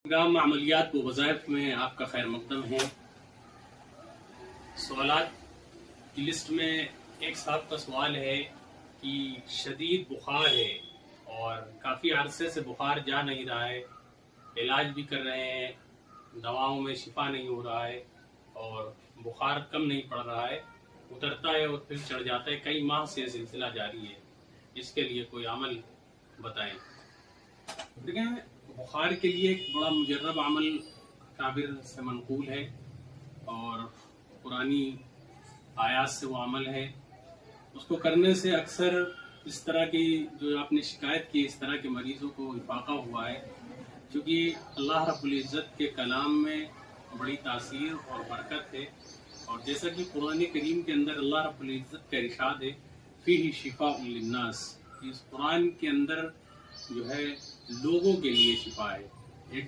Programme عملیات و وظائف میں آپ کا خیر مقدم ہے۔ سوالات کی لسٹ میں ایک صاحب کا سوال ہے کہ شدید بخار ہے اور کافی عرصے سے بخار جا نہیں رہا ہے، علاج بھی کر رہے ہیں، دواؤں میں شفا نہیں ہو رہا ہے اور بخار کم نہیں پڑ رہا ہے، اترتا ہے اور پھر چڑھ جاتا ہے، کئی ماہ سے یہ سلسلہ جاری ہے، اس کے لیے کوئی عمل بتائیں۔ دیکھیں، بخار کے لیے ایک بڑا مجرب عمل کابر سے منقول ہے اور قرآنی آیات سے وہ عمل ہے۔ اس کو کرنے سے اکثر اس طرح کی جو آپ نے شکایت کی، اس طرح کے مریضوں کو افاقہ ہوا ہے، کیونکہ اللہ رب العزت کے کلام میں بڑی تاثیر اور برکت ہے، اور جیسا کہ قرآن کریم کے اندر اللہ رب العزت کا ارشاد ہے فیہ شفاء للناس، اس قرآن کے اندر جو ہے لوگوں کے لیے شفا ہے۔